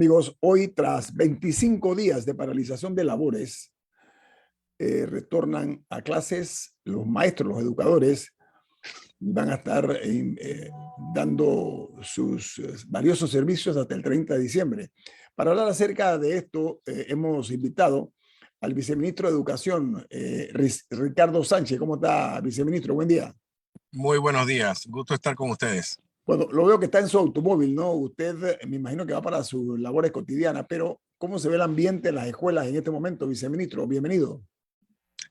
Amigos, hoy tras 25 días de paralización de labores, retornan a clases los maestros, los educadores, van a estar dando sus valiosos servicios hasta el 30 de diciembre. Para hablar acerca de esto, hemos invitado al viceministro de Educación, Ricardo Sánchez. ¿Cómo está, viceministro? Buen día. Muy buenos días, gusto estar con ustedes. Bueno, lo veo que está en su automóvil, ¿no? Usted me imagino que va para sus labores cotidianas, pero ¿cómo se ve el ambiente en las escuelas en este momento, viceministro? Bienvenido.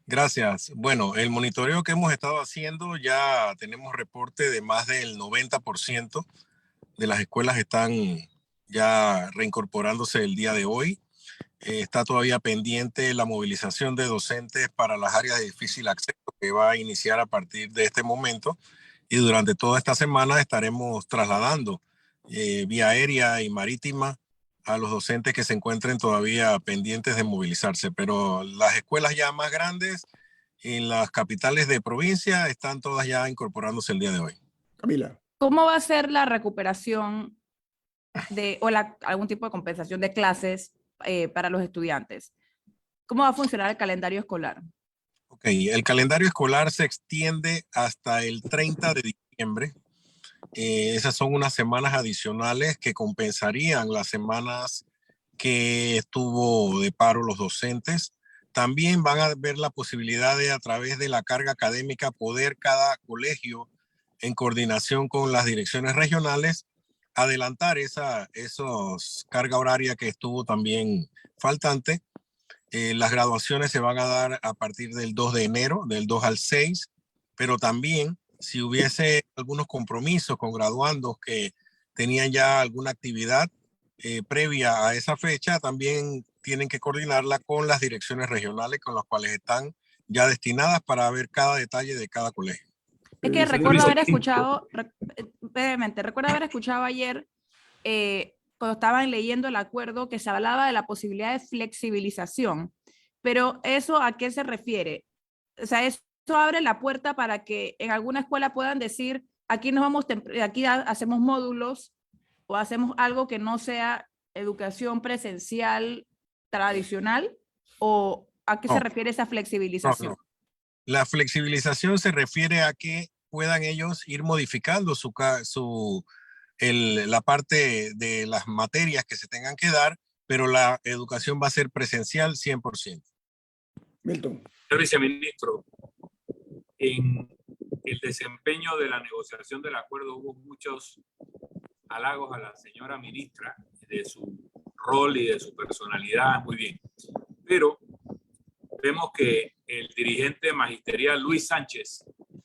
Gracias. Bueno, el monitoreo que hemos estado haciendo, ya tenemos reporte de más del 90% de las escuelas están ya reincorporándose el día de hoy. Está todavía pendiente la movilización de docentes para las áreas de difícil acceso que va a iniciar a partir de este momento. Y durante toda esta semana estaremos trasladando vía aérea y marítima a los docentes que se encuentren todavía pendientes de movilizarse. Pero las escuelas ya más grandes en las capitales de provincia están todas ya incorporándose el día de hoy. Camila. ¿Cómo va a ser la recuperación algún tipo de compensación de clases para los estudiantes? ¿Cómo va a funcionar el calendario escolar? Ok, el calendario escolar se extiende hasta el 30 de diciembre. Esas son unas semanas adicionales que compensarían las semanas que estuvo de paro los docentes. También van a ver la posibilidad de, a través de la carga académica, poder cada colegio, en coordinación con las direcciones regionales, adelantar esa carga horaria que estuvo también faltante. Las graduaciones se van a dar a partir del 2 de enero, del 2 al 6, pero también si hubiese algunos compromisos con graduandos que tenían ya alguna actividad previa a esa fecha, también tienen que coordinarla con las direcciones regionales con las cuales están ya destinadas para ver cada detalle de cada colegio. Es que recuerdo haber escuchado, brevemente, recuerdo haber escuchado ayer, cuando estaban leyendo el acuerdo, que se hablaba de la posibilidad de flexibilización, pero ¿eso a qué se refiere? O sea, eso abre la puerta para que en alguna escuela puedan decir, aquí nos vamos, aquí hacemos módulos o hacemos algo que no sea educación presencial tradicional, ¿o a qué se refiere esa flexibilización? No. La flexibilización se refiere a que puedan ellos ir modificando la parte de las materias que se tengan que dar, pero la educación va a ser presencial 100%. Milton. Señor viceministro, en el desempeño de la negociación del acuerdo hubo muchos halagos a la señora ministra de su rol y de su personalidad, muy bien. Pero vemos que el dirigente magisterial Luis Sánchez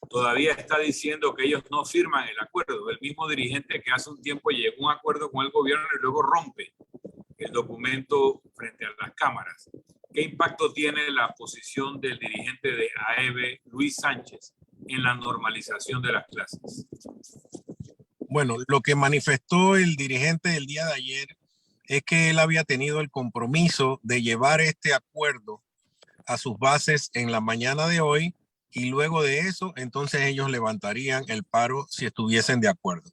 todavía está diciendo que ellos no firman el acuerdo. El mismo dirigente que hace un tiempo llegó a un acuerdo con el gobierno y luego rompe el documento frente a las cámaras. ¿Qué impacto tiene la posición del dirigente de AEB, Luis Sánchez, en la normalización de las clases? Bueno, lo que manifestó el dirigente el día de ayer es que él había tenido el compromiso de llevar este acuerdo a sus bases en la mañana de hoy, y luego de eso, entonces ellos levantarían el paro si estuviesen de acuerdo.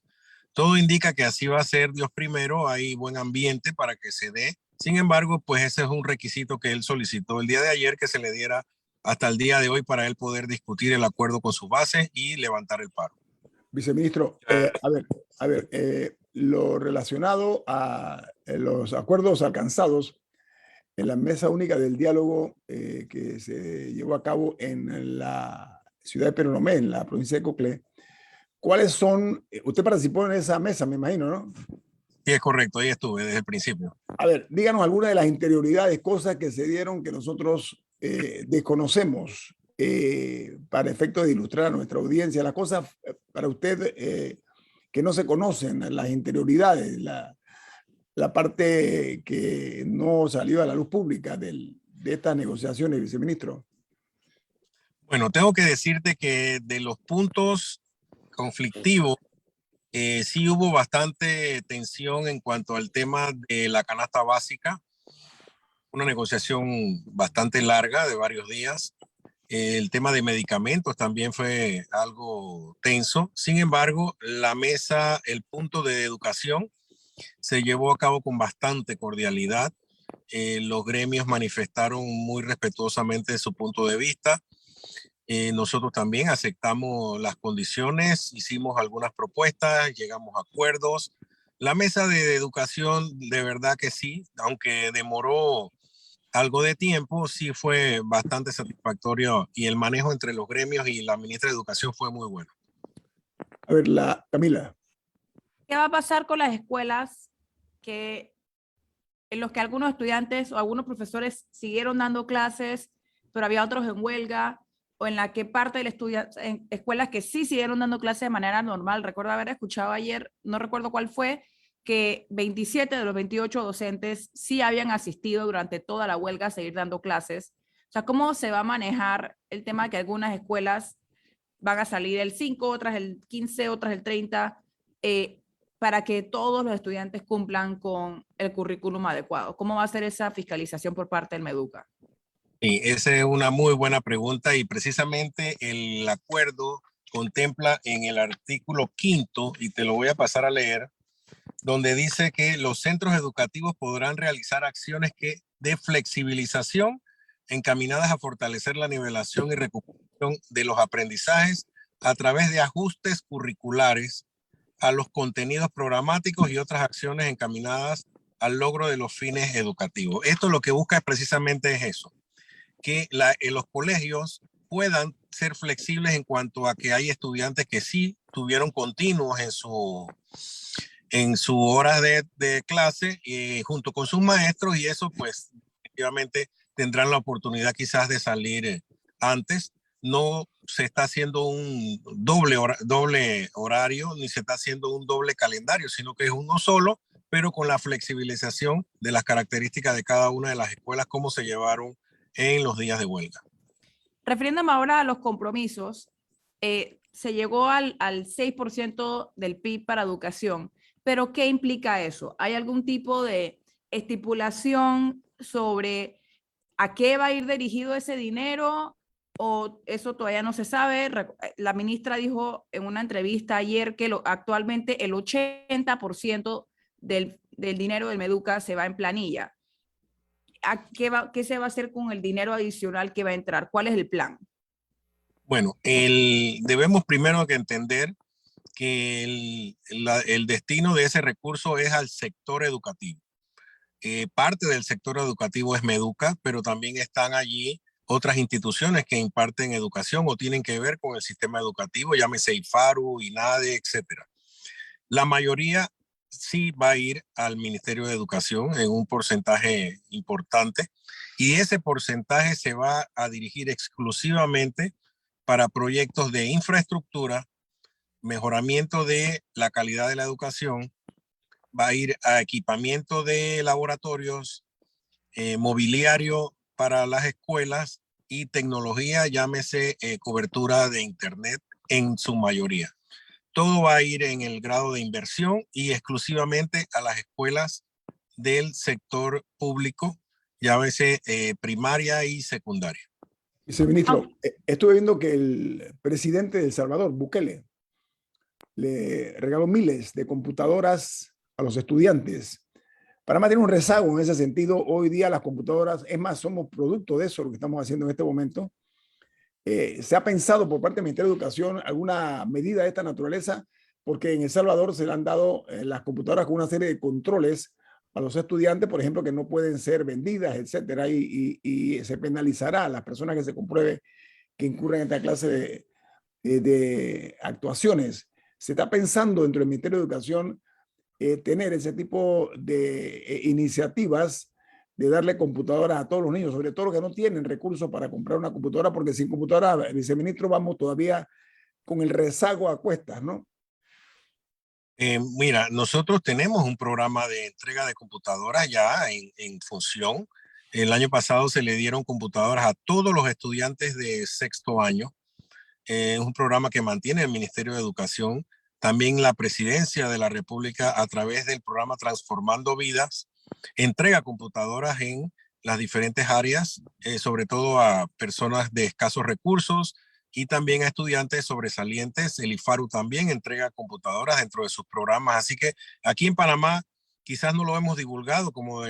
Todo indica que así va a ser, Dios primero, hay buen ambiente para que se dé. Sin embargo, pues ese es un requisito que él solicitó el día de ayer, que se le diera hasta el día de hoy para él poder discutir el acuerdo con sus bases y levantar el paro. Viceministro, lo relacionado a los acuerdos alcanzados en la mesa única del diálogo que se llevó a cabo en la ciudad de Peronomé, en la provincia de Coclé, ¿cuáles son? Usted participó en esa mesa, me imagino, ¿no? Sí, es correcto, ahí estuve desde el principio. A ver, díganos algunas de las interioridades, cosas que se dieron que nosotros desconocemos para efecto de ilustrar a nuestra audiencia, las cosas para usted que no se conocen, las interioridades, la parte que no salió a la luz pública de estas negociaciones, viceministro. Bueno, tengo que decirte que de los puntos conflictivos, sí hubo bastante tensión en cuanto al tema de la canasta básica, una negociación bastante larga de varios días. El tema de medicamentos también fue algo tenso. Sin embargo, la mesa, el punto de educación, se llevó a cabo con bastante cordialidad. Los gremios manifestaron muy respetuosamente su punto de vista. Nosotros también aceptamos las condiciones, hicimos algunas propuestas, llegamos a acuerdos. La mesa de educación, de verdad que sí, aunque demoró algo de tiempo, sí fue bastante satisfactorio y el manejo entre los gremios y la ministra de Educación fue muy bueno. A ver, Camila. ¿Qué va a pasar con las escuelas en los que algunos estudiantes o algunos profesores siguieron dando clases, pero había otros en huelga, o en la que parte del estudiante, en escuelas que sí siguieron dando clases de manera normal? Recuerdo haber escuchado ayer, no recuerdo cuál fue, que 27 de los 28 docentes sí habían asistido durante toda la huelga a seguir dando clases. O sea, ¿cómo se va a manejar el tema de que algunas escuelas van a salir el 5, otras el 15, otras el 30, para que todos los estudiantes cumplan con el currículum adecuado? ¿Cómo va a ser esa fiscalización por parte del MEDUCA? Sí, esa es una muy buena pregunta y precisamente el acuerdo contempla en el artículo 5, y te lo voy a pasar a leer, donde dice que los centros educativos podrán realizar acciones de flexibilización encaminadas a fortalecer la nivelación y recuperación de los aprendizajes a través de ajustes curriculares a los contenidos programáticos y otras acciones encaminadas al logro de los fines educativos. Esto lo que busca es precisamente eso, que los colegios puedan ser flexibles en cuanto a que hay estudiantes que sí tuvieron continuos en su hora de clase junto con sus maestros, y eso pues efectivamente tendrán la oportunidad quizás de salir antes. No se está haciendo un doble horario, ni se está haciendo un doble calendario, sino que es uno solo, pero con la flexibilización de las características de cada una de las escuelas, como se llevaron en los días de huelga. Refiriéndome ahora a los compromisos, se llegó al 6% del PIB para educación, pero ¿qué implica eso? ¿Hay algún tipo de estipulación sobre a qué va a ir dirigido ese dinero, o eso todavía no se sabe? La ministra dijo en una entrevista ayer que actualmente el 80% del dinero del MEDUCA se va en planilla. ¿Qué se va a hacer con el dinero adicional que va a entrar? ¿Cuál es el plan? Bueno, debemos primero que entender que el destino de ese recurso es al sector educativo. Parte del sector educativo es MEDUCA, pero también están allí otras instituciones que imparten educación o tienen que ver con el sistema educativo, llámese IFARU, INADE, etcétera. La mayoría sí va a ir al Ministerio de Educación en un porcentaje importante, y ese porcentaje se va a dirigir exclusivamente para proyectos de infraestructura, mejoramiento de la calidad de la educación, va a ir a equipamiento de laboratorios, mobiliario para las escuelas y tecnología, llámese cobertura de Internet en su mayoría. Todo va a ir en el grado de inversión y exclusivamente a las escuelas del sector público, llámese primaria y secundaria. Viceministro, estuve viendo que el presidente de El Salvador, Bukele, le regaló miles de computadoras a los estudiantes. Panamá tiene un rezago en ese sentido. Hoy día las computadoras, es más, somos producto de eso, lo que estamos haciendo en este momento. ¿Se ha pensado por parte del Ministerio de Educación alguna medida de esta naturaleza? Porque en El Salvador se le han dado las computadoras con una serie de controles a los estudiantes, por ejemplo, que no pueden ser vendidas, etcétera, y se penalizará a las personas que se compruebe que incurren en esta clase de actuaciones. ¿Se está pensando dentro del Ministerio de Educación tener ese tipo de iniciativas de darle computadoras a todos los niños, sobre todo los que no tienen recursos para comprar una computadora, porque sin computadora, viceministro, vamos todavía con el rezago a cuestas, ¿no? Mira, nosotros tenemos un programa de entrega de computadoras ya en función. El año pasado se le dieron computadoras a todos los estudiantes de sexto año. Es un programa que mantiene el Ministerio de Educación. También la Presidencia de la República, a través del programa Transformando Vidas, entrega computadoras en las diferentes áreas, sobre todo a personas de escasos recursos y también a estudiantes sobresalientes. El IFARU también entrega computadoras dentro de sus programas. Así que aquí en Panamá quizás no lo hemos divulgado como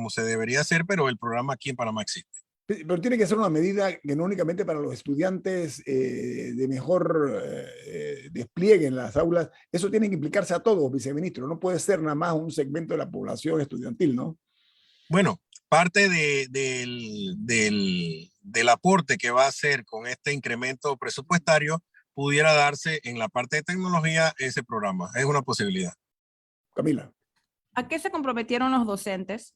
se debería hacer, pero el programa aquí en Panamá existe. Pero tiene que ser una medida que no únicamente para los estudiantes de mejor despliegue en las aulas, eso tiene que implicarse a todos, viceministro, no puede ser nada más un segmento de la población estudiantil, ¿no? Bueno, parte del aporte que va a hacer con este incremento presupuestario pudiera darse en la parte de tecnología ese programa. Es una posibilidad. Camila. ¿A qué se comprometieron los docentes?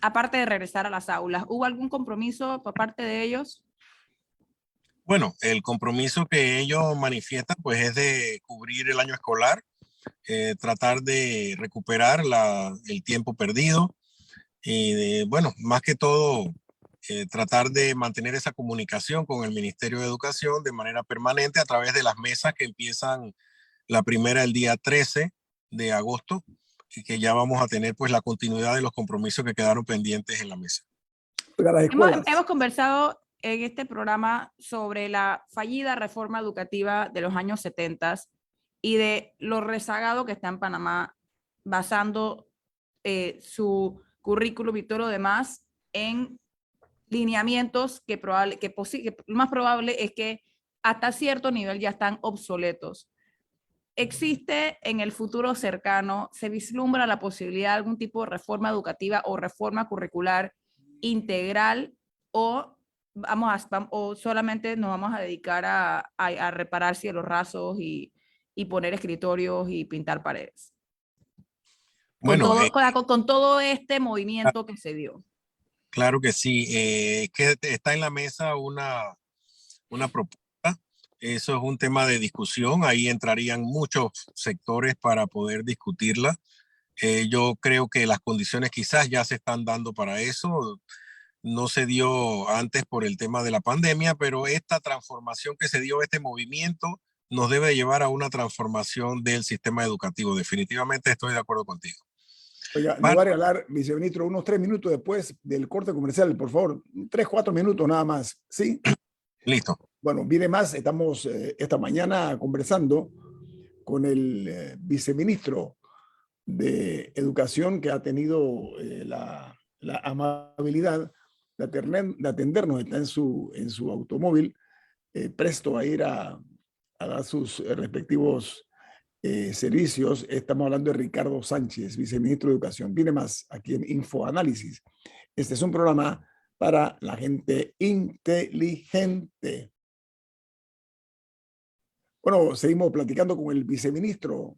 Aparte de regresar a las aulas, ¿hubo algún compromiso por parte de ellos? Bueno, el compromiso que ellos manifiestan pues es de cubrir el año escolar, tratar de recuperar el tiempo perdido y bueno, más que todo tratar de mantener esa comunicación con el Ministerio de Educación de manera permanente a través de las mesas que empiezan la primera el día 13 de agosto y que ya vamos a tener pues la continuidad de los compromisos que quedaron pendientes en la mesa. Para las escuelas. Hemos conversado en este programa sobre la fallida reforma educativa de los años 70 y de lo rezagado que está en Panamá, basando su currículum y todo lo demás en lineamientos que lo más probable es que hasta cierto nivel ya están obsoletos. ¿Existe en el futuro cercano, se vislumbra la posibilidad de algún tipo de reforma educativa o reforma curricular integral o solamente nos vamos a dedicar a reparar cielos rasos y poner escritorios y pintar paredes? Bueno, Con todo este movimiento que se dio. Claro que sí, que está en la mesa una propuesta. Eso es un tema de discusión. Ahí entrarían muchos sectores para poder discutirla. Yo creo que las condiciones quizás ya se están dando para eso. No se dio antes por el tema de la pandemia, pero esta transformación que se dio, este movimiento, nos debe llevar a una transformación del sistema educativo. Definitivamente estoy de acuerdo contigo. Oiga, nos va a regalar, viceministro, unos 3 minutos después del corte comercial, por favor. 3, 4 minutos nada más, ¿sí? Listo. Bueno, viene más. Estamos esta mañana conversando con el viceministro de Educación que ha tenido la amabilidad de atendernos. Está en su automóvil, presto a ir a dar sus respectivos servicios. Estamos hablando de Ricardo Sánchez, viceministro de Educación. Viene más aquí en Infoanálisis. Este es un programa para la gente inteligente. Bueno, seguimos platicando con el viceministro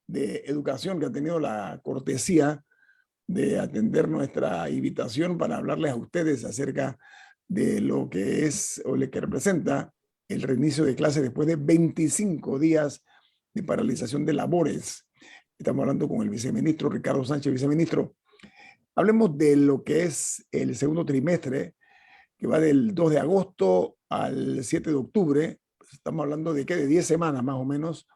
de Educación que ha tenido la cortesía de atender nuestra invitación para hablarles a ustedes acerca de lo que es o lo que representa el reinicio de clases después de 25 días de paralización de labores. Estamos hablando con el viceministro Ricardo Sánchez. Viceministro, hablemos de lo que es el segundo trimestre, que va del 2 de agosto al 7 de octubre. Estamos hablando de, ¿qué? De 10 semanas más o menos.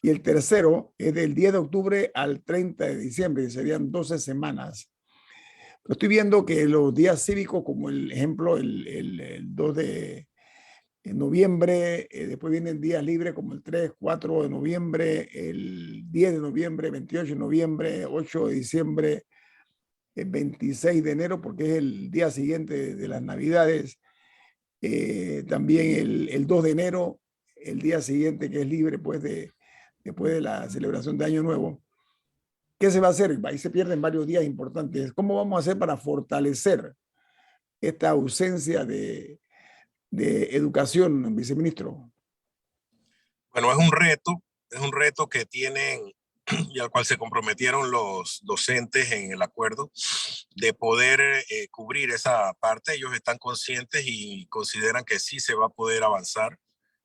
Y el tercero es del 10 de octubre al 30 de diciembre, que serían 12 semanas. Pero estoy viendo que los días cívicos, como el ejemplo, el 2 de noviembre, después vienen días libres como el 3, 4 de noviembre, el 10 de noviembre, 28 de noviembre, 8 de diciembre, el 26 de enero, porque es el día siguiente de las Navidades. También el 2 de enero, el día siguiente que es libre pues después de la celebración de Año Nuevo. ¿Qué se va a hacer? Ahí se pierden varios días importantes. ¿Cómo vamos a hacer para fortalecer esta ausencia de educación, viceministro? Bueno, es un reto que tienen y al cual se comprometieron los docentes en el acuerdo de poder cubrir esa parte. Ellos están conscientes y consideran que sí se va a poder avanzar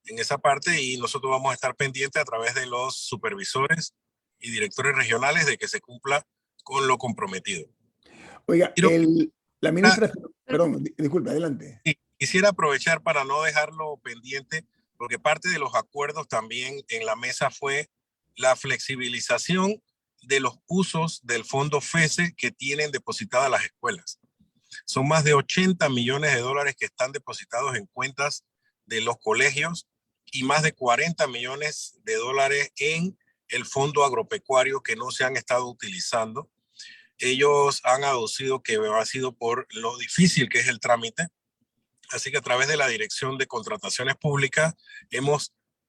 en esa parte y nosotros vamos a estar pendientes a través de los supervisores y directores regionales de que se cumpla con lo comprometido. Oiga, la ministra, perdón, disculpe, adelante. Quisiera aprovechar para no dejarlo pendiente, porque parte de los acuerdos también en la mesa fue la flexibilización de los usos del fondo FESE que tienen depositadas las escuelas. Son más de 80 millones de dólares que están depositados en cuentas de los colegios y más de 40 millones de dólares en el fondo agropecuario que no se han estado utilizando. ellos han aducido que ha sido por lo difícil que es el trámite. Así que a través de la Dirección de Contrataciones Públicas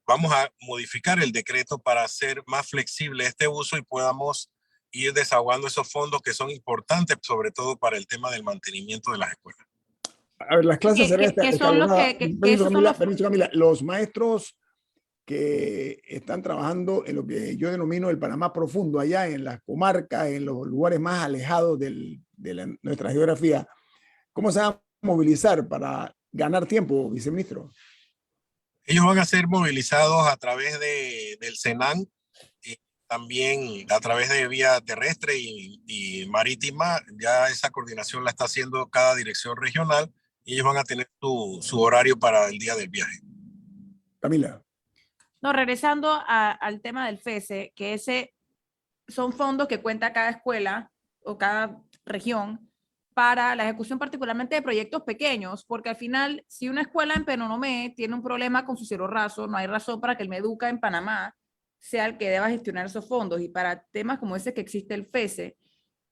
vamos a modificar el decreto para hacer más flexible este uso y podamos ir desahogando esos fondos que son importantes, sobre todo para el tema del mantenimiento de las escuelas. A ver, las clases serán ¿Qué son los escalonadas. esos son los... Permiso, Camila. Los maestros que están trabajando en lo que yo denomino el Panamá profundo, allá en las comarcas, en los lugares más alejados de nuestra geografía, ¿cómo se van a movilizar para ganar tiempo, viceministro? Ellos van a ser movilizados a través del SENAN, también a través de vía terrestre y marítima. Ya esa coordinación la está haciendo cada dirección regional y ellos van a tener su horario para el día del viaje. Camila. No, regresando al tema del FESE, que ese son fondos que cuenta cada escuela o cada región para la ejecución particularmente de proyectos pequeños, porque al final, si una escuela en Penonomé tiene un problema con su cielo raso, no hay razón para que el Meduca en Panamá sea el que deba gestionar esos fondos, y para temas como ese que existe el FESE,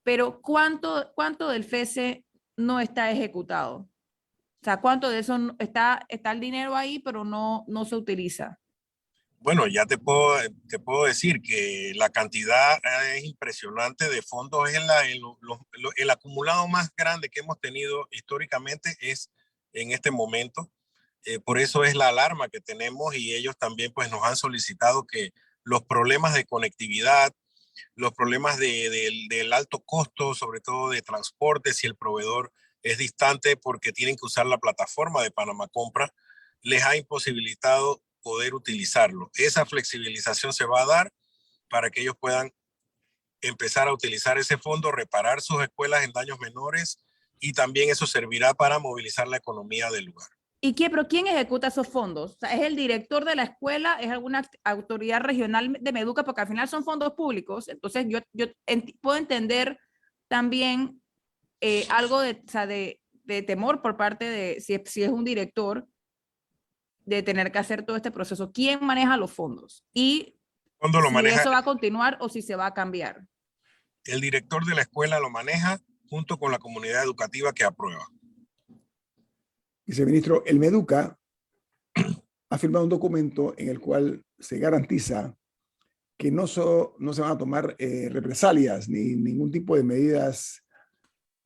pero ¿cuánto del FESE no está ejecutado? O sea, ¿cuánto de eso está el dinero ahí, pero no se utiliza? Bueno, ya te puedo decir que la cantidad es impresionante de fondos. El acumulado más grande que hemos tenido históricamente es en este momento. Por eso es la alarma que tenemos, y ellos también pues nos han solicitado que los problemas de conectividad, los problemas del alto costo, sobre todo de transporte, si el proveedor es distante porque tienen que usar la plataforma de Panamá Compra, les ha imposibilitado poder utilizarlo. Esa flexibilización se va a dar para que ellos puedan empezar a utilizar ese fondo, reparar sus escuelas en daños menores, y también eso servirá para movilizar la economía del lugar. ¿Pero quién ejecuta esos fondos? O sea, ¿es el director de la escuela? ¿Es alguna autoridad regional de Meduca? Porque al final son fondos públicos. Entonces yo puedo entender también algo de temor por parte de si es un director, de tener que hacer todo este proceso. ¿Quién maneja los fondos? Y si eso va a continuar o si se va a cambiar. El director de la escuela lo maneja junto con la comunidad educativa que aprueba. Viceministro, el Meduca ha firmado un documento en el cual se garantiza que no se van a tomar represalias ni ningún tipo de medidas,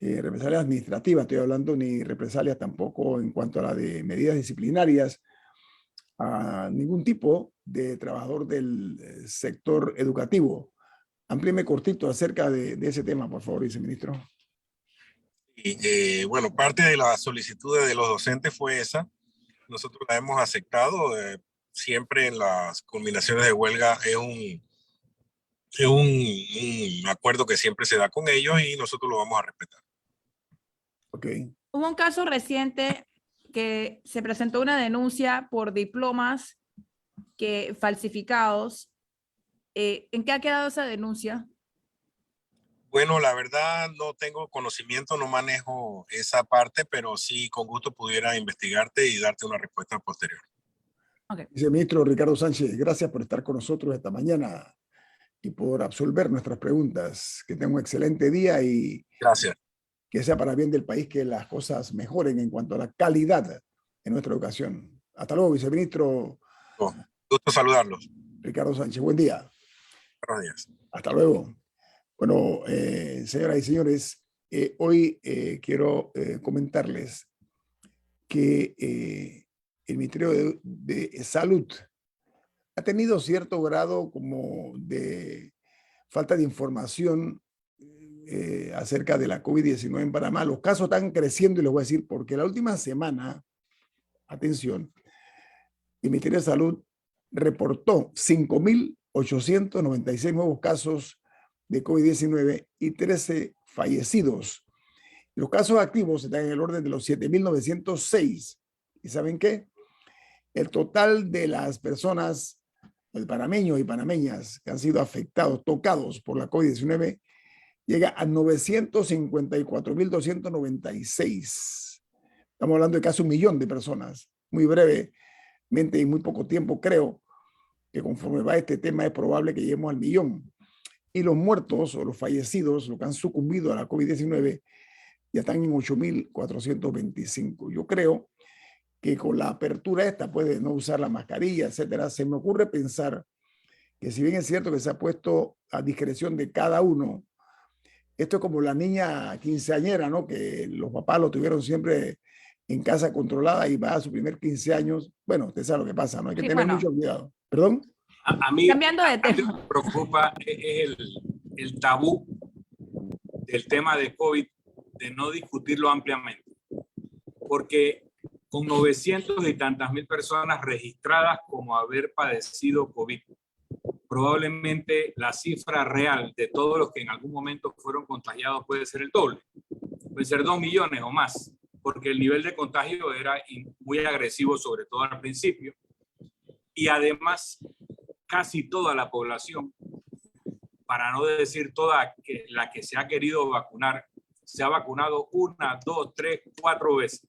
represalias administrativas, estoy hablando, ni represalias tampoco en cuanto a la de medidas disciplinarias a ningún tipo de trabajador del sector educativo. Amplíeme cortito acerca de ese tema, por favor, viceministro. Bueno, parte de la solicitud de los docentes fue esa. Nosotros la hemos aceptado. Siempre en las culminaciones de huelga es un acuerdo que siempre se da con ellos, y nosotros lo vamos a respetar. Okay. Hubo un caso reciente que se presentó una denuncia por diplomas falsificados. ¿En qué ha quedado esa denuncia? Bueno, la verdad no tengo conocimiento, no manejo esa parte, pero sí con gusto pudiera investigarte y darte una respuesta posterior. Okay. Viceministro Ricardo Sánchez, gracias por estar con nosotros esta mañana y por absolver nuestras preguntas. Que tenga un excelente día y gracias. Que sea para bien del país que las cosas mejoren en cuanto a la calidad de nuestra educación. Hasta luego, viceministro. Gusto saludarlos. Ricardo Sánchez, buen día. Buenos días. Hasta luego. Bueno, señoras y señores, hoy quiero comentarles que el Ministerio de Salud ha tenido cierto grado como de falta de información acerca de la COVID-19 en Panamá. Los casos están creciendo y les voy a decir porque la última semana, atención, el Ministerio de Salud reportó 5.896 nuevos casos de COVID-19 y 13 fallecidos. Los casos activos están en el orden de los 7.906. ¿Y saben qué? El total de las personas, de panameños y panameñas que han sido afectados, tocados por la COVID-19, llega a 954.296. Estamos hablando de casi 1 millón de personas. Muy brevemente y muy poco tiempo, creo que conforme va este tema es probable que lleguemos al millón. y los muertos o los fallecidos, los que han sucumbido a la COVID-19, ya están en 8.425. Yo creo que con la apertura esta, puede no usar la mascarilla, etcétera, se me ocurre pensar que si bien es cierto que se ha puesto a discreción de cada uno, esto es como la niña quinceañera, ¿no? Que los papás lo tuvieron siempre en casa controlada y va a su primer 15 años. Bueno, usted sabe lo que pasa, ¿no? Hay que tener mucho cuidado. ¿Perdón? A mí, cambiando de tema, lo que me preocupa es el tabú del tema de COVID, de no discutirlo ampliamente. Porque con 900 y tantas mil personas registradas como haber padecido COVID, probablemente la cifra real de todos los que en algún momento fueron contagiados puede ser el doble. Puede ser 2 millones o más, porque el nivel de contagio era muy agresivo, sobre todo al principio. Y además, casi toda la población, para no decir toda la que se ha querido vacunar, se ha vacunado 1, 2, 3, 4 veces.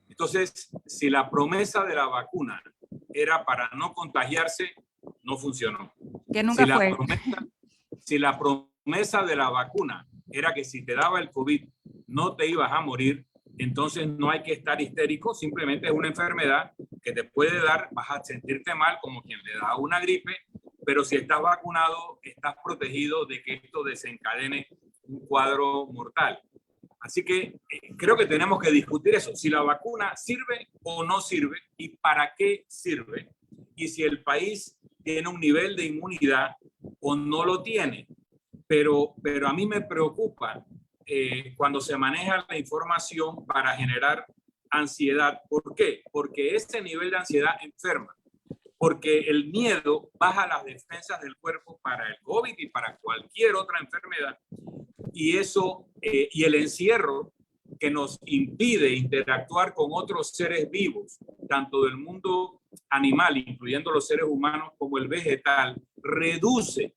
Entonces, si la promesa de la vacuna era para no contagiarse, no funcionó. que nunca fue. Si la promesa de la vacuna era que si te daba el COVID no te ibas a morir, entonces no hay que estar histérico, simplemente es una enfermedad que te puede dar, vas a sentirte mal como quien le da una gripe, pero si estás vacunado, estás protegido de que esto desencadene un cuadro mortal. Así que creo que tenemos que discutir eso, si la vacuna sirve o no sirve y para qué sirve, y si el país tiene un nivel de inmunidad o no lo tiene. Pero a mí me preocupa cuando se maneja la información para generar ansiedad. ¿Por qué? Porque ese nivel de ansiedad enferma. Porque el miedo baja las defensas del cuerpo para el COVID y para cualquier otra enfermedad. Y eso, y el encierro que nos impide interactuar con otros seres vivos, tanto del mundo animal, incluyendo los seres humanos, como el vegetal, reduce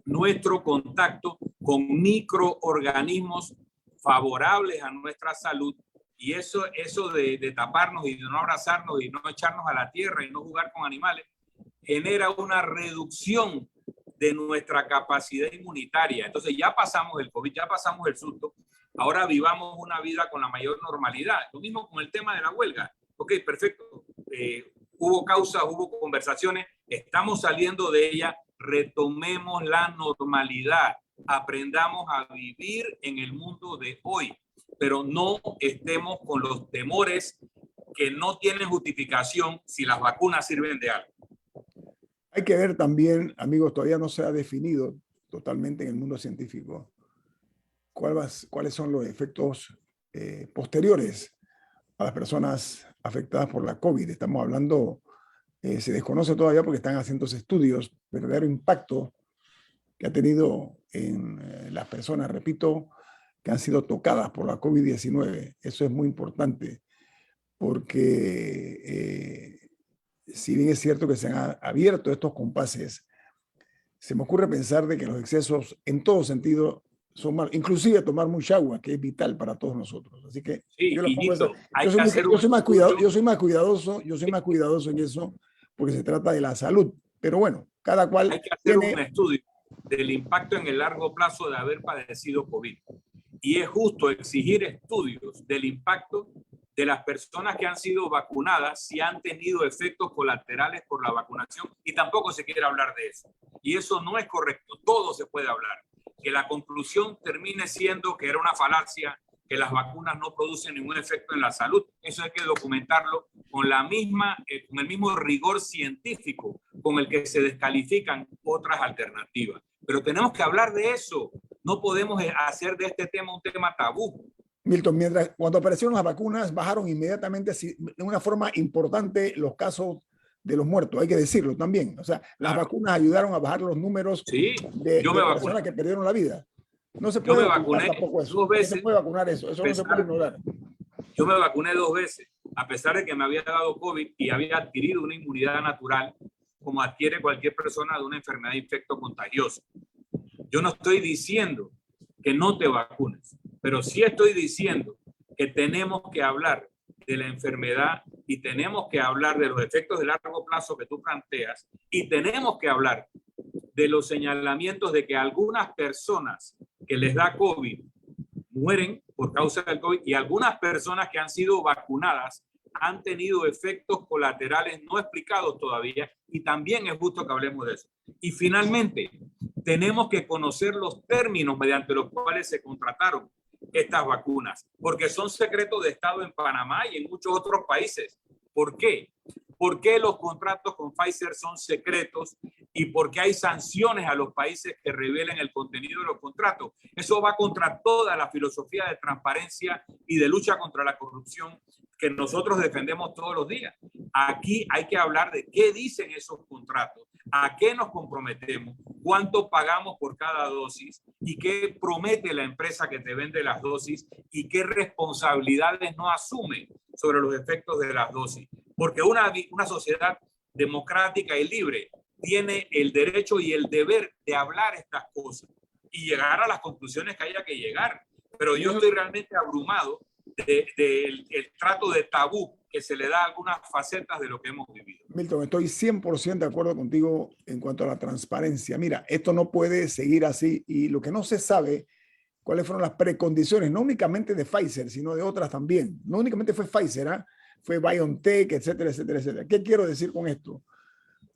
nuestro contacto con microorganismos favorables a nuestra salud. Y eso de taparnos y de no abrazarnos y no echarnos a la tierra y no jugar con animales, genera una reducción de nuestra capacidad inmunitaria. Entonces ya pasamos el COVID, ya pasamos el susto, ahora vivamos una vida con la mayor normalidad. Lo mismo con el tema de la huelga. Ok, perfecto. Hubo causas, hubo conversaciones, estamos saliendo de ella, retomemos la normalidad, aprendamos a vivir en el mundo de hoy, pero no estemos con los temores que no tienen justificación si las vacunas sirven de algo. Hay que ver también, amigos, todavía no se ha definido totalmente en el mundo científico cuáles son los efectos posteriores a las personas afectadas por la COVID. Estamos hablando, se desconoce todavía porque están haciéndose estudios, verdadero impacto que ha tenido en las personas, repito, que han sido tocadas por la COVID-19. Eso es muy importante porque si bien es cierto que se han abierto estos compases, se me ocurre pensar de que los excesos en todo sentido son malos, inclusive tomar mucha agua, que es vital para todos nosotros. Así que sí, yo soy más cuidadoso en eso porque se trata de la salud. Pero bueno, cada cual hay que hacer un estudio del impacto en el largo plazo de haber padecido COVID. Y es justo exigir estudios del impacto de las personas que han sido vacunadas si han tenido efectos colaterales por la vacunación, y tampoco se quiere hablar de eso. Y eso no es correcto, todo se puede hablar. Que la conclusión termine siendo que era una falacia, que las vacunas no producen ningún efecto en la salud, eso hay que documentarlo con el mismo rigor científico con el que se descalifican otras alternativas. Pero tenemos que hablar de eso, no podemos hacer de este tema un tema tabú. Milton, cuando aparecieron las vacunas, bajaron inmediatamente de una forma importante los casos de los muertos, hay que decirlo también. O sea, las vacunas ayudaron a bajar los números de personas que perdieron la vida. No se puede vacunar tampoco eso. 2 veces. No se puede vacunar eso. Eso no se puede ignorar. Yo me vacuné 2 veces, a pesar de que me había dado COVID y había adquirido una inmunidad natural, como adquiere cualquier persona de una enfermedad infectocontagiosa. Yo no estoy diciendo que no te vacunes, pero sí estoy diciendo que tenemos que hablar de la enfermedad y tenemos que hablar de los efectos de largo plazo que tú planteas y tenemos que hablar de los señalamientos de que algunas personas que les da COVID mueren por causa del COVID y algunas personas que han sido vacunadas han tenido efectos colaterales no explicados todavía, y también es justo que hablemos de eso. Y finalmente, tenemos que conocer los términos mediante los cuales se contrataron estas vacunas, porque son secretos de Estado en Panamá y en muchos otros países. ¿Por qué? ¿Por qué los contratos con Pfizer son secretos y por qué hay sanciones a los países que revelen el contenido de los contratos? Eso va contra toda la filosofía de transparencia y de lucha contra la corrupción que nosotros defendemos todos los días. Aquí hay que hablar de qué dicen esos contratos, a qué nos comprometemos, cuánto pagamos por cada dosis y qué promete la empresa que te vende las dosis y qué responsabilidades no asume sobre los efectos de las dosis. Porque una sociedad democrática y libre tiene el derecho y el deber de hablar estas cosas y llegar a las conclusiones que haya que llegar. Pero yo estoy realmente abrumado del trato de tabú que se le da a algunas facetas de lo que hemos vivido. Milton, estoy 100% de acuerdo contigo en cuanto a la transparencia. Mira, esto no puede seguir así y lo que no se sabe, cuáles fueron las precondiciones, no únicamente de Pfizer, sino de otras también. No únicamente fue Pfizer, ¿eh? Fue BioNTech, etcétera, etcétera, etcétera. ¿Qué quiero decir con esto?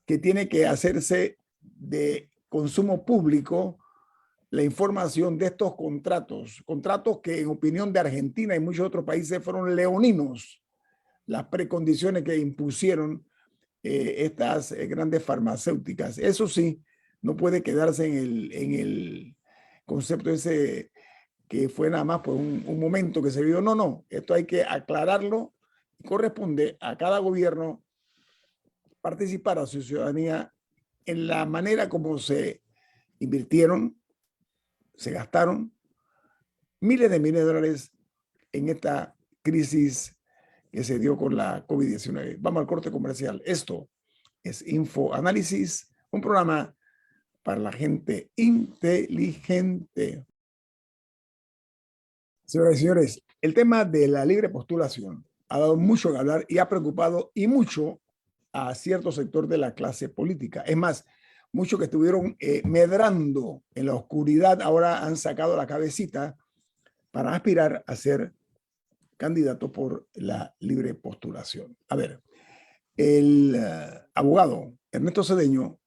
Que tiene que hacerse de consumo público la información de estos contratos, contratos que en opinión de Argentina y muchos otros países fueron leoninos, las precondiciones que impusieron estas grandes farmacéuticas. Eso sí, no puede quedarse en el concepto ese que fue nada más por un momento que se vio. No, no, esto hay que aclararlo. Corresponde a cada gobierno participar a su ciudadanía en la manera como se invirtieron, se gastaron miles de millones de dólares en esta crisis que se dio con la COVID-19. Vamos al corte comercial. Esto es Info Análisis, un programa para la gente inteligente. Señoras y señores, el tema de la libre postulación ha dado mucho que hablar y ha preocupado y mucho a cierto sector de la clase política. Es más, muchos que estuvieron medrando en la oscuridad ahora han sacado la cabecita para aspirar a ser candidato por la libre postulación. A ver, el abogado Ernesto Cedeño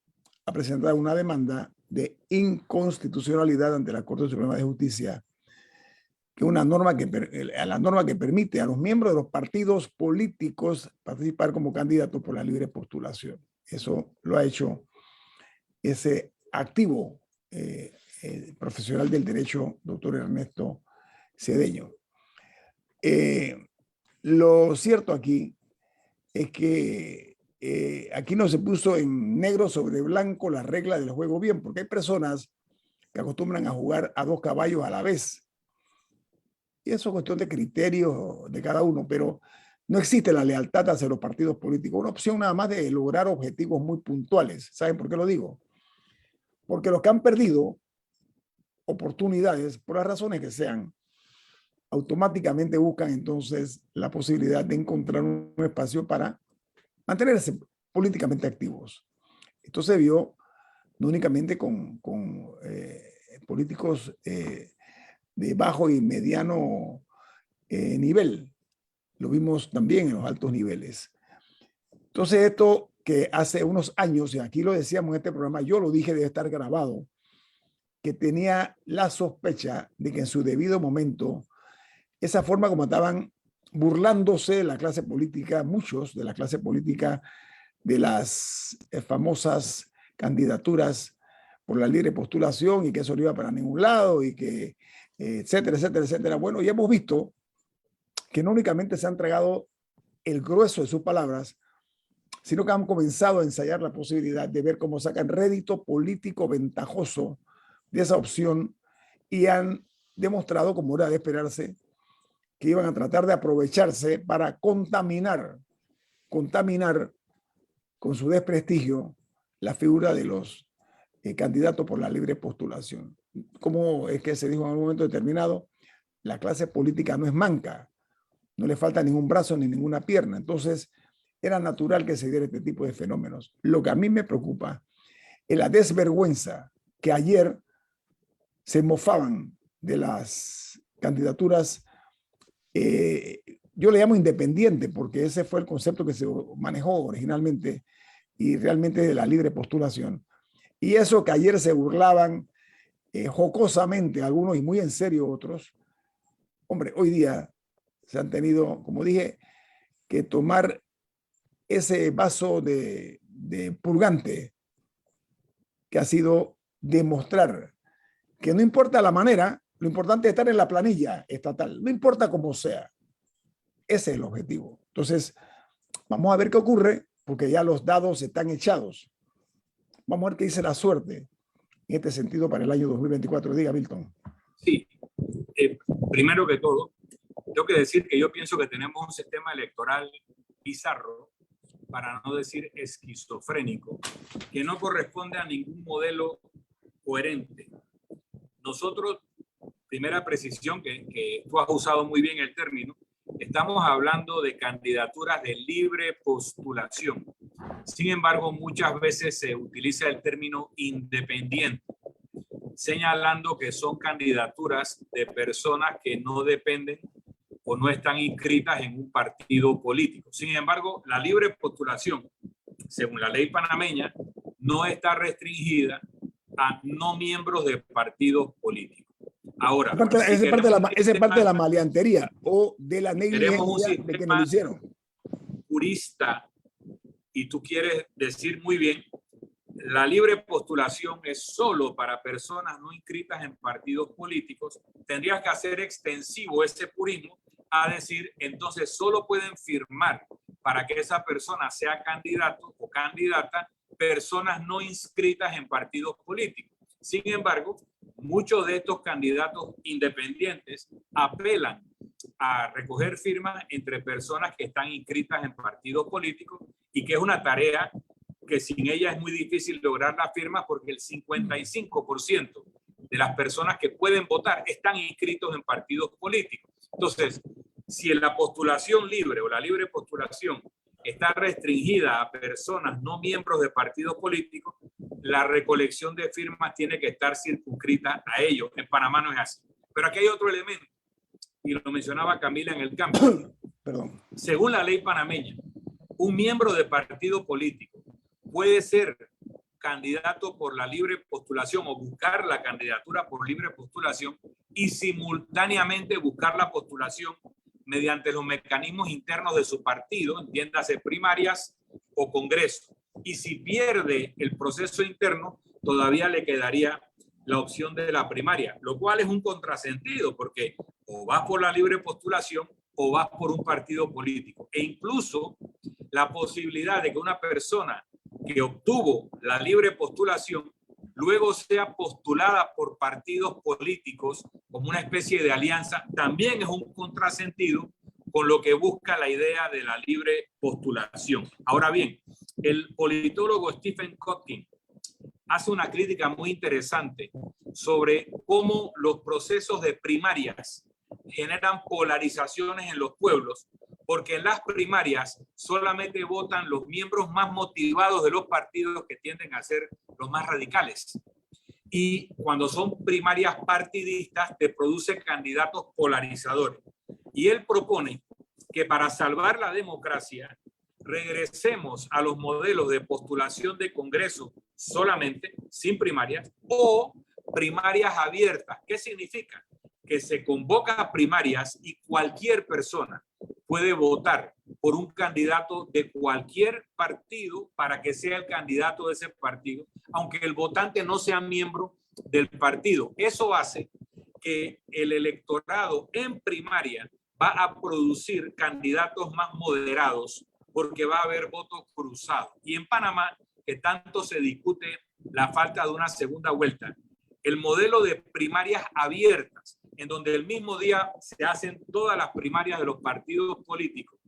ha presentado una demanda de inconstitucionalidad ante la Corte Suprema de Justicia, que una norma la norma que permite a los miembros de los partidos políticos participar como candidatos por la libre postulación. Eso lo ha hecho ese activo profesional del derecho, doctor Ernesto Cedeño. Lo cierto aquí es que aquí no se puso en negro sobre blanco la regla del juego bien, porque hay personas que acostumbran a jugar a dos caballos a la vez. Y eso es cuestión de criterio de cada uno, pero no existe la lealtad hacia los partidos políticos. Una opción nada más de lograr objetivos muy puntuales. ¿Saben por qué lo digo? Porque los que han perdido oportunidades, por las razones que sean, automáticamente buscan entonces la posibilidad de encontrar un espacio para mantenerse políticamente activos. Esto se vio no únicamente con políticos de bajo y mediano nivel, lo vimos también en los altos niveles. Entonces esto que hace unos años, y aquí lo decíamos en este programa, yo lo dije, debe estar grabado, que tenía la sospecha de que en su debido momento, esa forma como estaban burlándose de la clase política, muchos de la clase política, de las famosas candidaturas por la libre postulación y que eso no iba para ningún lado y que etcétera, etcétera, etcétera. Bueno, ya hemos visto que no únicamente se han entregado el grueso de sus palabras, sino que han comenzado a ensayar la posibilidad de ver cómo sacan rédito político ventajoso de esa opción y han demostrado, como era de esperarse, que iban a tratar de aprovecharse para contaminar con su desprestigio la figura de los candidatos por la libre postulación. Como es que se dijo en algún momento determinado, la clase política no es manca, no le falta ningún brazo ni ninguna pierna. Entonces, era natural que se diera este tipo de fenómenos. Lo que a mí me preocupa en la desvergüenza que ayer se mofaban de las candidaturas, yo le llamo independiente, porque ese fue el concepto que se manejó originalmente y realmente de la libre postulación. Y eso que ayer se burlaban jocosamente algunos y muy en serio otros, hombre, hoy día se han tenido, como dije, que tomar ese vaso de purgante que ha sido demostrar que no importa la manera, lo importante es estar en la planilla estatal, no importa cómo sea. Ese es el objetivo. Entonces, vamos a ver qué ocurre, porque ya los dados están echados. Vamos a ver qué dice la suerte en este sentido para el año 2024. Diga, Milton. Sí, primero que todo, tengo que decir que yo pienso que tenemos un sistema electoral bizarro, para no decir esquizofrénico, que no corresponde a ningún modelo coherente. Nosotros, primera precisión, que tú has usado muy bien el término, estamos hablando de candidaturas de libre postulación. Sin embargo, muchas veces se utiliza el término independiente, señalando que son candidaturas de personas que no dependen o no están inscritas en un partido político. Sin embargo, la libre postulación, según la ley panameña, no está restringida a no miembros de partidos políticos. Ahora, esa es parte de la maleantería o de la negligencia de que no lo hicieron. Purista, y tú quieres decir muy bien, la libre postulación es solo para personas no inscritas en partidos políticos. Tendrías que hacer extensivo ese purismo a decir, entonces solo pueden firmar para que esa persona sea candidato o candidata personas no inscritas en partidos políticos. Sin embargo, muchos de estos candidatos independientes apelan a recoger firmas entre personas que están inscritas en partidos políticos y que es una tarea que sin ella es muy difícil lograr las firmas porque el 55% de las personas que pueden votar están inscritos en partidos políticos. Entonces, si la postulación libre o la libre postulación está restringida a personas no miembros de partidos políticos, la recolección de firmas tiene que estar circunscrita a ellos. En Panamá no es así. Pero aquí hay otro elemento, y lo mencionaba Camila en el cambio. Perdón. Según la ley panameña, un miembro de partido político puede ser candidato por la libre postulación o buscar la candidatura por libre postulación y simultáneamente buscar la postulación mediante los mecanismos internos de su partido, entiéndase primarias o congreso. Y si pierde el proceso interno, todavía le quedaría la opción de la primaria, lo cual es un contrasentido porque o vas por la libre postulación o vas por un partido político. E incluso la posibilidad de que una persona que obtuvo la libre postulación luego sea postulada por partidos políticos como una especie de alianza, también es un contrasentido con lo que busca la idea de la libre postulación. Ahora bien, el politólogo Stephen Kotkin hace una crítica muy interesante sobre cómo los procesos de primarias generan polarizaciones en los pueblos, porque en las primarias solamente votan los miembros más motivados de los partidos que tienden a ser los más radicales. Y cuando son primarias partidistas, te produce candidatos polarizadores. Y él propone que para salvar la democracia, regresemos a los modelos de postulación de Congreso solamente, sin primarias, o primarias abiertas. ¿Qué significa? Que se convoca a primarias y cualquier persona puede votar por un candidato de cualquier partido para que sea el candidato de ese partido, aunque el votante no sea miembro del partido. Eso hace que el electorado en primaria va a producir candidatos más moderados porque va a haber voto cruzado. Y en Panamá, que tanto se discute la falta de una segunda vuelta, el modelo de primarias abiertas, en donde el mismo día se hacen todas las primarias de los partidos políticos,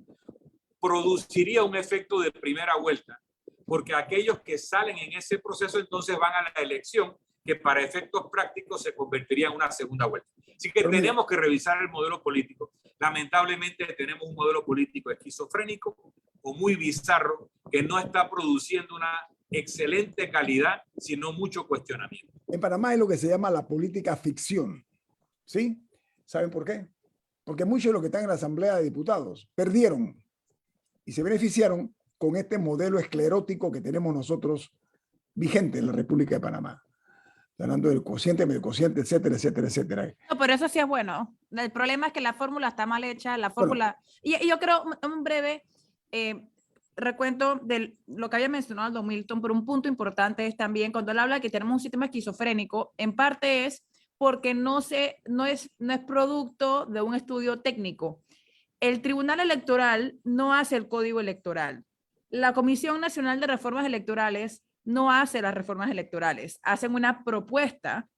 produciría un efecto de primera vuelta, porque aquellos que salen en ese proceso entonces van a la elección, que para efectos prácticos se convertiría en una segunda vuelta. Así que tenemos que revisar el modelo político. Lamentablemente tenemos un modelo político esquizofrénico o muy bizarro que no está produciendo una excelente calidad, sino mucho cuestionamiento. En Panamá es lo que se llama la política ficción. ¿Sí? ¿Saben por qué? Porque muchos de los que están en la Asamblea de Diputados perdieron y se beneficiaron con este modelo esclerótico que tenemos nosotros vigente en la República de Panamá. Hablando del cociente, medio cociente, etcétera, etcétera, etcétera. No, pero eso sí es bueno. El problema es que la fórmula está mal hecha, la fórmula... Bueno. Y yo creo, un breve recuento de lo que había mencionado Don Milton, pero un punto importante es también cuando él habla de que tenemos un sistema esquizofrénico, en parte es porque no es producto de un estudio técnico. El Tribunal Electoral no hace el código electoral. La Comisión Nacional de Reformas Electorales no hace las reformas electorales. Hacen una propuesta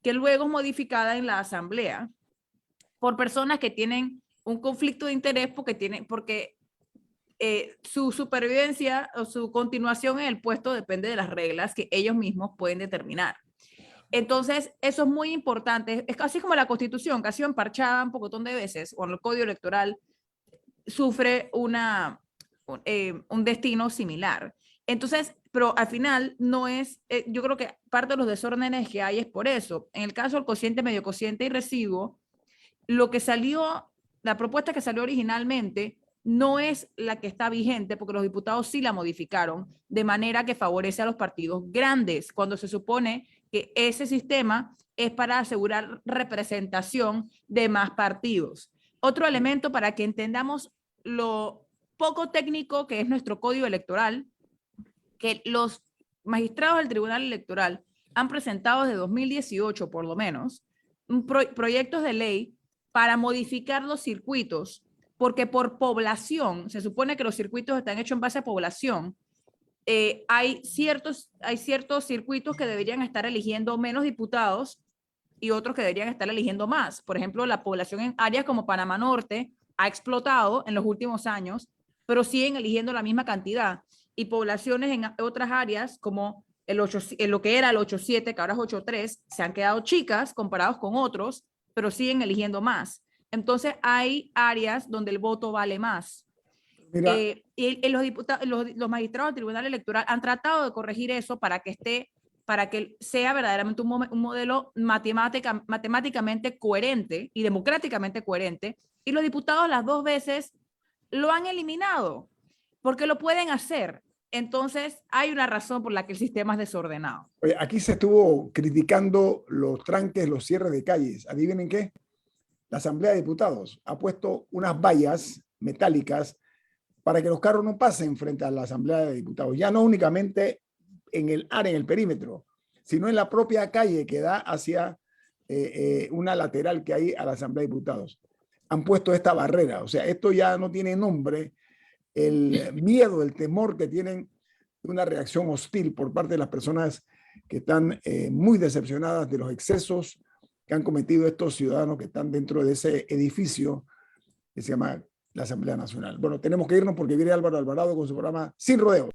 que luego es modificada en la Asamblea por personas que tienen un conflicto de interés porque su supervivencia o su continuación en el puesto depende de las reglas que ellos mismos pueden determinar. Entonces, eso es muy importante. Es casi como la Constitución, que ha sido emparchada un pocotón de veces, o el Código Electoral sufre un destino similar. Entonces, pero al final no es, yo creo que parte de los desórdenes que hay es por eso. En el caso del cociente, medio cociente y residuo, lo que salió, la propuesta que salió originalmente no es la que está vigente, porque los diputados sí la modificaron de manera que favorece a los partidos grandes, cuando se supone que ese sistema es para asegurar representación de más partidos. Otro elemento para que entendamos lo poco técnico que es nuestro código electoral, que los magistrados del Tribunal Electoral han presentado desde 2018, por lo menos, proyectos de ley para modificar los circuitos, porque por población, se supone que los circuitos están hechos en base a población, hay ciertos circuitos que deberían estar eligiendo menos diputados y otros que deberían estar eligiendo más. Por ejemplo, la población en áreas como Panamá Norte ha explotado en los últimos años, pero siguen eligiendo la misma cantidad. Y poblaciones en otras áreas, como lo que era el 8.7, que ahora es 8.3, se han quedado chicas comparados con otros, pero siguen eligiendo más. Entonces, hay áreas donde el voto vale más. Y los magistrados del Tribunal Electoral han tratado de corregir eso para que sea verdaderamente un modelo matemáticamente coherente y democráticamente coherente. Y los diputados las dos veces lo han eliminado, porque lo pueden hacer. Entonces, hay una razón por la que el sistema es desordenado. Oye, aquí se estuvo criticando los tranques, los cierres de calles. ¿Adivinen qué? La Asamblea de Diputados ha puesto unas vallas metálicas para que los carros no pasen frente a la Asamblea de Diputados. Ya no únicamente en el área, en el perímetro, sino en la propia calle que da hacia una lateral que hay a la Asamblea de Diputados. Han puesto esta barrera. O sea, esto ya no tiene nombre. El miedo, el temor que tienen de una reacción hostil por parte de las personas que están muy decepcionadas de los excesos que han cometido estos ciudadanos que están dentro de ese edificio que se llama la Asamblea Nacional. Bueno, tenemos que irnos porque viene Álvaro Alvarado con su programa Sin Rodeos.